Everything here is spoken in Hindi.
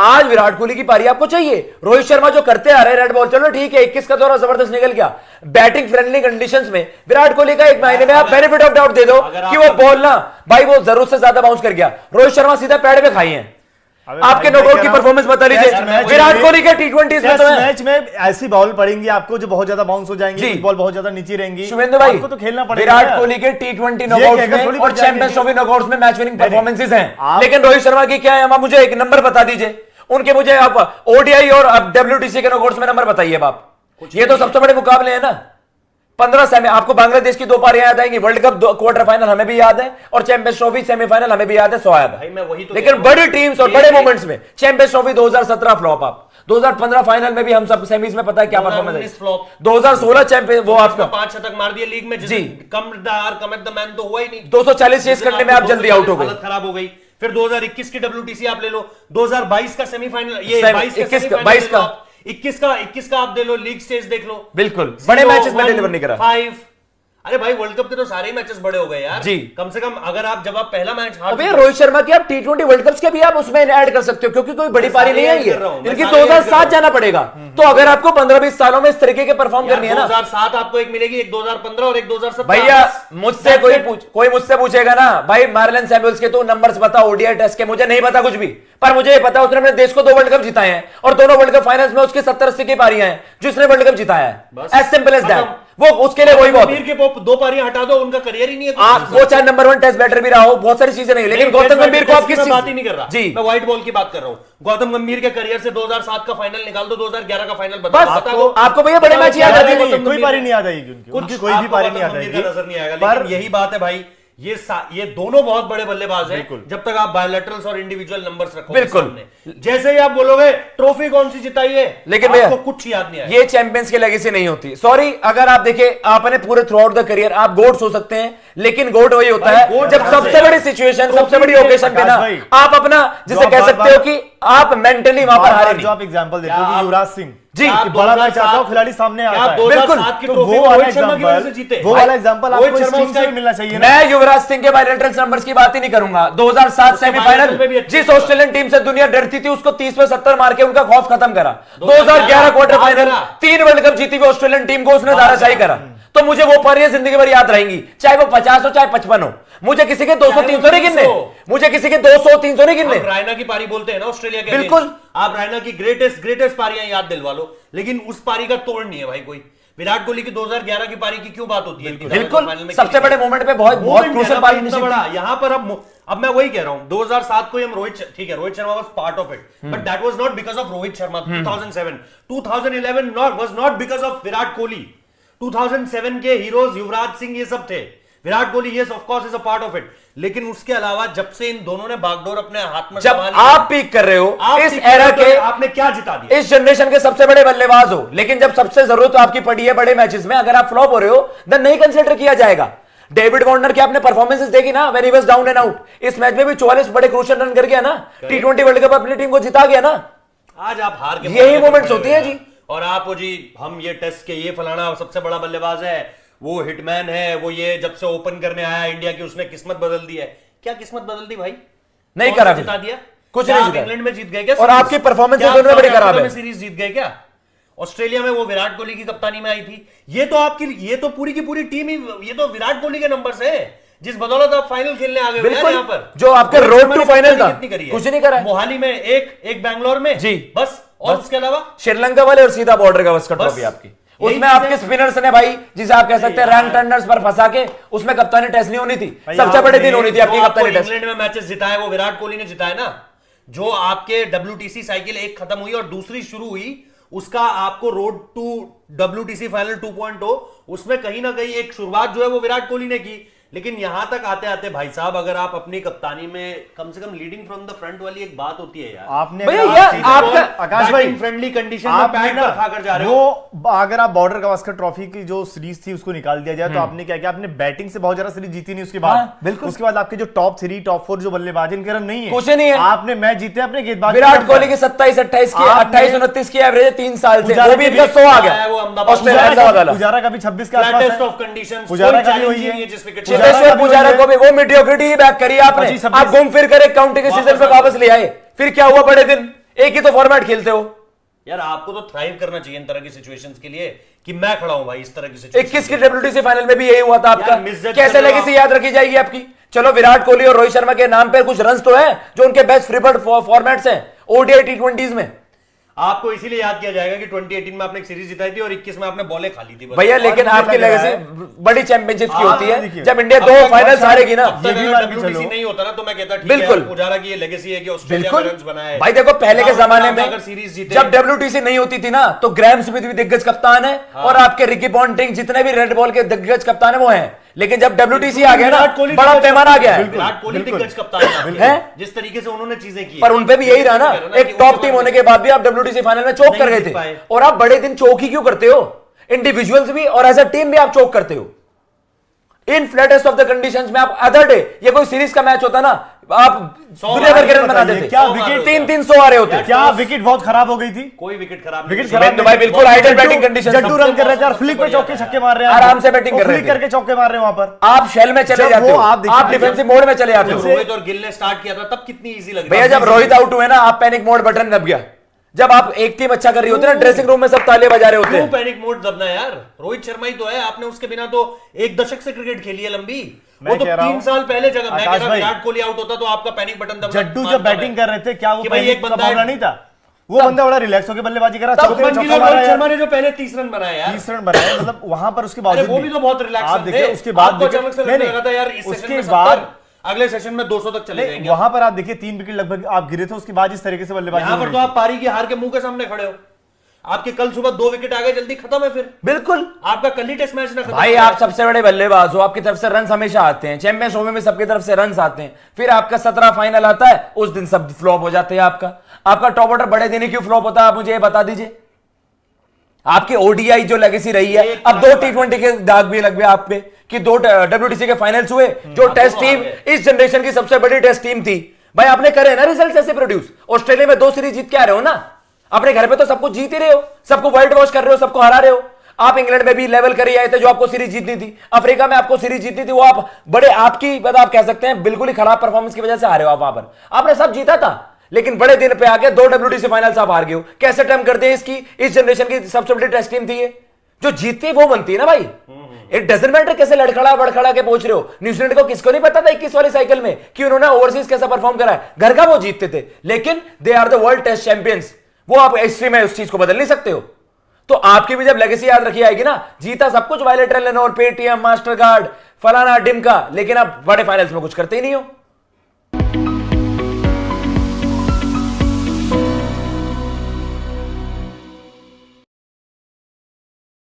आज विराट कोहली की पारी आपको चाहिए। रोहित शर्मा जो करते आ रहे रेड बॉल, चलो ठीक है 21 का दौरा जबरदस्त निकल गया, बैटिंग फ्रेंडली कंडीशंस में विराट कोहली का एक महीने में आप बेनिफिट ऑफ डाउट दे दो कि वो बॉल ना भाई वो जरूरत से ज्यादा बाउंस कर गया। रोहित शर्मा सीधा पैड पे खाई है। आपके नॉकआउट की परफॉर्मेंस बता लीजिए विराट कोहली के टी20 में तो मैच में ऐसी बॉल पड़ेंगी आपको जो बहुत ज्यादा बाउंस हो जाएंगी, बॉल बहुत ज्यादा नीचे रहेंगी। शुभेंदु भाई आपको तो खेलना पड़ेगा। विराट कोहली के टी20 नॉकआउट्स में और चैंपियंस ट्रॉफी नॉकआउट्स में मैच विनिंग परफॉर्मेंसेस हैं, लेकिन रोहित शर्मा की क्या है? आप मुझे एक नंबर बता दीजिए उनके, मुझे आप ओडीआई और अब डब्ल्यूटीसी के नॉकआउट्स में नंबर बताइए आप। ये तो सबसे बड़े मुकाबले हैं ना। 15 सेमी आपको बांग्लादेश की 2 पारियां याद आएंगी, वर्ल्ड कप क्वार्टर फाइनल हमें भी याद है और चैंपियंस ट्रॉफी सेमीफाइनल हमें भी याद है, 100 याद है। लेकिन बड़ी टीम्स और बड़े मोमेंट्स में चैंपियंस ट्रॉफी 2017 फ्लॉप, आप 2015 फाइनल में भी हम सब सेमीज में पता है क्या परफॉर्मेंस है, 2016 चैंपियन वो आपका 5 शतक मार दिए लीग में जी, कम द मैन तो हुआ ही नहीं, 240 चेस करने में आप जल्दी आउट हो गए, हालत खराब हो गई। फिर 2021 की डब्ल्यूटीसी आप ले लो, 2022 का सेमीफाइनल, ये 22 का 21 का आप दे लो, लीग स्टेज देख लो, बिल्कुल बड़े मैचेस में डिलीवर नहीं करा। 5 अरे भाई वर्ल्ड कप के तो सारे ही मैचेस बड़े हो गए यार जी। कम से कम अगर आप जब आप पहला मैच हार अबे रोहित शर्मा की आप टी20 वर्ल्ड कप्स के भी आप उसमें ऐड कर सकते हो क्योंकि कोई बड़ी पारी नहीं आई है, इनकी 2007 जाना पड़ेगा। तो अगर आपको 15-20 सालों में इस तरीके के परफॉर्म करनी है ना, 2007 आपको एक मिलेगी, एक 2015 और एक 2017। भैया मुझसे कोई मुझसे पूछेगा ना भाई मार्लन सैमुअल्स के तो नंबर्स बता ओडीआई टेस्ट के, मुझे नहीं पता कुछ भी, पर मुझे पता उसने अपने देश को 2 वर्ल्ड कप जिताए हैं और दोनों वर्ल्ड कप फाइनल्स में उसके 70-80 की पारियां हैं जिसने वर्ल्ड कप जिताया है। एज सिंपल एज दैट, वो उसके लिए वही बहुत गंभीर के 2 पारियां हटा दो, उनका करियर ही नहीं है। आप वो चाहे नंबर 1 टेस्ट बैटर भी रहा हो, बहुत सारी चीजें नहीं, लेकिन गौतम गंभीर को आप किस बात ही नहीं कर रहा जी, मैं व्हाइट बॉल की बात कर रहा हूं। गौतम गंभीर के करियर से 2007 का फाइनल निकाल दो, 2011 का फाइनल बता दो। आपको भैया बड़े मैच याद आते हैं? कोई पारी नहीं याद आएगी उनकी, कोई भी पारी नहीं याद आएगी, नजर नहीं आएगा। लेकिन यही बात है भाई, ये दोनों बहुत बड़े बल्लेबाज हैं जब तक आप बायलैटरल्स और इंडिविजुअल नंबर्स रखोगे। बिल्कुल जैसे ही आप बोलोगे ट्रॉफी कौन सी जिताई है, लेकिन भैया कुछ याद नहीं आएगा। ये चैंपियंस की लेगेसी नहीं होती। सॉरी, अगर आप देखें आपने पूरे थ्रू आउट द करियर आप गोट्स हो सकते हैं, लेकिन गोट वही होता है जब सबसे बड़ी सिचुएशन, सबसे बड़ी ओकेजन पे ना आप अपना जिसे कह सकते हो कि आप मेंटली वहां पर हारे। जो आप एग्जांपल देते हो कि युवराज सिंह जी बड़ा मैच आता है, खिलाड़ी सामने आता है, बिल्कुल तो वो वाला एग्जांपल आपको इस टीम से मिलना चाहिए। मैं युवराज सिंह के बायलैटरल नंबर्स की बात ही नहीं करूंगा। 2007 सेमीफाइनल जिस ऑस्ट्रेलियन टीम से दुनिया डरती थी उसको 30 में 70 मार के उनका खौफ खत्म करा। 2011 क्वार्टर फाइनल 3 वर्ल्ड कप जीती हुई ऑस्ट्रेलियन टीम को उसने धाराशाही करा। तो मुझे वो पारियां जिंदगी भर याद रहेंगी, चाहे वो 50 हो चाहे 55 हो। मुझे किसी के 200-300 नहीं गिनने, मुझे किसी के 200-300 नहीं गिनने। रायना की पारी बोलते हैं ना ऑस्ट्रेलिया के, बिल्कुल आप रायना की ग्रेटेस्ट पारियां याद दिलवा लो, लेकिन उस पारी का तोड़ नहीं है भाई कोई। विराट कोहली की 2011 की पारी की क्यों बात होती है? बिल्कुल सबसे बड़े मोमेंट पे बहुत क्रूशियल पारी बड़ा यहां पर। अब मैं वही कह रहा हूं 2007 को हम ठीक है Rohit Sharma was part of it, but that was not because of Rohit Sharma. 2011 was not because of Virat Kohli. 2007 के हीरोज युवराज सिंह ये सब थे, Virat Kohli yes of course is a part of it, लेकिन उसके अलावा जब से इन दोनों ने बागडोर अपने हाथ में, जब आप पीक कर रहे हो इस एरा के, आपने क्या जिता दिया? इस जनरेशन के सबसे बड़े बल्लेबाज हो, लेकिन जब सबसे जरूरत आपकी पड़ी है बड़े मैचेस में, अगर आप फ्लॉप हो रहे हो देन नहीं कंसीडर किया जाएगा। डेविड वार्नर के आपने परफॉर्मेंसेस देखी ना, when he was down and out. इस मैच में भी 44 बड़े क्रूशियल रन कर गया ना, टी20 वर्ल्ड कप अपनी टीम को जिता गया ना। आज आप हार के यही मोमेंट्स होती है जी। और आप जी हम ये टेस्ट के ये फलाना सबसे बड़ा बल्लेबाज है, वो हिटमैन है, वो ये जब से ओपन करने आया इंडिया की उसने किस्मत बदल दी है। क्या किस्मत बदल दी भाई? नहीं करा, जिता दिया कुछ नहीं जिता। इंग्लैंड में जीत गए क्या? और आपकी परफॉर्मेंस बड़ी खराब है। सीरीज जीत गए क्या? ऑस्ट्रेलिया में वो विराट कोहली की कप्तानी में आई थी। ये तो आपकी, ये तो पूरी की पूरी टीम ही, ये तो विराट कोहली के नंबर्स है जिस बदौलत आप फाइनल खेलने आ गए यहाँ पर। जो आपके रोड टू फाइनल था कुछ नहीं करा। मोहाली में एक बैंगलोर में जी बस, और उसके अलावा श्रीलंका वाले और सीधा बॉर्डर गावस्कर ट्रॉफी आपकी, उसमें आपके स्पिनर्स ने भाई जिसे आप कह सकते हैं रैंक टर्नर्स पर फंसा के उसमें कप्तानी टेस्ट नहीं होनी थी, सबसे बड़े दिन होनी थी आपकी कप्तानी टेस्ट। इंग्लैंड में मैचेस जिताए वो विराट कोहली ने जिताए ना। जो आपके डब्ल्यूटीसी साइकिल एक खत्म हुई और दूसरी शुरू हुई, उसका आपको रोड टू डब्ल्यूटीसी फाइनल 2.0 उसमें कहीं ना कहीं एक शुरुआत जो है वो विराट कोहली ने की। लेकिन यहां तक आते आते भाई साहब, अगर आप अपनी कप्तानी में कम से कम लीडिंग फ्रॉम द फ्रंट वाली एक बात होती है यार। आपने आकाश भाई फ्रेंडली कंडीशन में पैड पर खाकर जा रहे हो। अगर आप बॉर्डर गावस्कर ट्रॉफी की जो सीरीज थी उसको निकाल दिया जाए तो आपने क्या किया? आपने बैटिंग से बहुत ज्यादा सीरीज जीती नहीं उसके बाद। बिल्कुल उसके बाद आपके जो टॉप 3 टॉप 4 जो बल्लेबाज इनके रन नहीं है, कुछ नहीं है। आपने मैच जीते अपने गेंदबाज। विराट कोहली की 27-28 की 28-29 की एवरेज है 3 साल से, वो भी इनका 100 आ गया। पुजारा का भी 26 के आसपास, पुजारा का भी वही है जिस विकेट पुजारा को भी वो मीडियोक्रिटी ही बैक करी आपने। आप घूम फिर कर एक काउंटी के सीजन पे वापस ले आए, फिर क्या हुआ बड़े दिन? एक ही तो फॉर्मेट खेलते हो। यार आपको तो थ्राइव करना चाहिए इन तरह की सिचुएशंस के लिए कि मैं खड़ा हूं भाई इस तरह की सिचुएशन। 21 की WTC फाइनल में भी यही हुआ था आपका। misjudge कैसे कर रहे हो लेगेसी याद रखी जाएगी आपकी? चलो विराट कोहली और रोहित शर्मा के नाम पे कुछ रन्स तो है जो उनके बेस्ट प्रिफर्ड फॉर्मेट्स हैं ओडीआई टी20s में। आपको इसीलिए याद किया जाएगा कि 2018 में आपने एक सीरीज जिताई थी और 21 में आपने बॉलें खा ली थी बस। भैया लेकिन मुझे आपकी लग रहा लेगेसी बड़ी चैंपियनशिप्स की होती है। देखिए, जब इंडिया अब दो तक फाइनल बहुत हारेगी ना, अब तक ये भी अगर मान के WTC चलो। नहीं होता ना तो मैं कहता ठीक बिल्कुल। है पुजारा की ये लेगेसी है कि ऑस्ट्रेलिया बिल्कुल में रन्स बनाए। भाई देखो पहले के राहुल जमाने द्रविड़ अगर में सीरीज जीते जब WTC नहीं होती थी ना तो ग्रैम स्मिथ भी दिग्गज कप्तान है और आपके रिकी पॉन्टिंग जितने भी रेड बॉल के दिग्गज कप्तान है वो हैं। लेकिन जब WTC आ गया ना विराट कोहली बड़ा दिग्गज पैमाना आ गया है। बिल्कुल। विराट कोहली बिल्कुल। दिग्गज कप्तान है आपके। है? जिस तरीके से उन्होंने चीजें की पर उनपे भी यही रहा ना, कि एक टॉप उसके टीम बाद होने के बाद भी आप WTC फाइनल में चोक नहीं कर गए जीत थे पाए। और आप बड़े दिन चोक ही क्यों करते हो? इंडिविजुअल्स भी और एज अ टीम भी आप चोक करते हो। इन फ्लैटेस्ट ऑफ द कंडीशंस में आप अदर डे ये कोई सीरीज का मैच होता ना आप दुनिया भर के रन बना देते। क्या विकेट 300 आ रहे होते। क्या विकेट बहुत खराब हो गई थी? कोई विकेट खराब विकेट नहीं। खराब तो भाई बिल्कुल ideal batting condition. Jaddu run कर रहे थे और फ्लिक पे चौके छक्के मार रहे हैं। आराम से बैटिंग कर रहे फ्लिक थे। करके चौके मार रहे हैं वहां पर। आप शेल में चले जब जाते वो हो, आप देखिए- आप डिफेंसिव मोड में चले जाते हो। रोहित और गिल ने स्टार्ट किया था तब कितनी इजी लग भैया रही जब रोहित आउट हुए ना आप पैनिक मोड बटन दब गया। जब आप एक टीम अच्छा कर रही होती है ना ड्रेसिंग रूम में सब तालियां बजा रहे होते क्यों हैं। पैनिक मोड दबना है यार? रोहित शर्मा ही तो है, आपने उसके बिना तो एक दशक से क्रिकेट खेली है लंबी। मैं वो तो कह रहा 3 हूं, साल पहले जगह मैं कह आकाश रहा भाई, विराट कोहली आउट होता तो आपका पैनिक बटन दबना जड्डू मानता जब बैटिंग मैं। कर रहे थे क्या वो कि भाई पैनिक एक का बंदा मामला है- नहीं था? वो बंदा बड़ा रिलैक्स होकर बल्लेबाजी करा, तब चौके पे शुभमन गिल चौका और मारा रोहित यार। शर्मा ने जो पहले 30 रन बनाए यार 30 रन बनाए मतलब वहां पर उसके अरे बावजूद वो भी तो बहुत रिलैक्स आप देखिए उसके बाद आपको देखिए- अचानक से नहीं, लगने नहीं, लगा था यार इस सेशन उसके में बाद 70 अगले सेशन में 200 तक चले जाएंगे। वहां पर आप देखिए 3 विकेट लगभग आप गिरे थे, उसके बाद इस तरीके से बल्लेबाजी यहां हो पर रही तो थी। आप पारी की हार के मुंह के सामने खड़े हो। आपके कल सुबह 2 विकेट आ गए, जल्दी खत्म है फिर बिल्कुल आपका कल ही टेस्ट मैच ना खत्म भाई हो आप जाए। सबसे बड़े बल्लेबाज हो, आपकी तरफ से रन हमेशा आते हैं। चैंपियंस ट्रॉफी में सबकी तरफ से रन आते हैं, फिर आपका 17 फाइनल आता है उस दिन सब फ्लॉप हो जाते हैं। आपका टॉप ऑर्डर बड़े दिन ही क्यों फ्लॉप होता है आप मुझे ये बता दीजिए। आपकी ओडीआई जो लेगेसी रही है, अब 2 T20 के दाग भी लग गए आप पे कि 2 WTC के फाइनल्स हुए। जो टेस्ट टीम इस जनरेशन की सबसे बड़ी टेस्ट टीम थी भाई, आपने करे ना रिजल्ट ऐसे प्रोड्यूस। ऑस्ट्रेलिया में 2 सीरीज जीत के आ रहे हो ना, अपने घर पे तो सब कुछ जीत ही रहे हो, सबको व्हाइट वॉश कर रहे हो, सबको हरा रहे हो। आप इंग्लैंड में भी लेवल कर ही आए थे जो आपको सीरीज जीतनी थी, अफ्रीका में आपको सीरीज जीतनी थी, वो आप बड़े आपकी मतलब आप कह सकते हैं बिल्कुल ही खराब परफॉर्मेंस की वजह से हारे हो। आप वहां पर आपने सब जीता था लेकिन बड़े दिन पे आके 2 WTC फाइनल्स आप हार गए हो। कैसे टाइम करते हैं इसकी इस जनरेशन की सबसे बड़ी टेस्ट टीम थी ये, जो जीतती है वो बनती है ना भाई। इट डजंट मैटर कैसे लड़खड़ा बड़खड़ा के पहुंच रहे हो। न्यूजीलैंड को किसको नहीं पता था 21 वाली साइकिल में कि उन्होंने ओवरसीज कैसा परफॉर्म करा है, घर का वो जीतते थे, लेकिन they are the world test champions. वो आप हिस्ट्री में उस चीज को बदल नहीं सकते हो। तो आपकी भी जब लेगेसी याद रखी आएगी ना, जीता सब कुछ वायलेट लेनोर पेटीएम मास्टर कार्ड फलाना डिमका, लेकिन आप बड़े फाइनल्स में कुछ करते ही नहीं हो।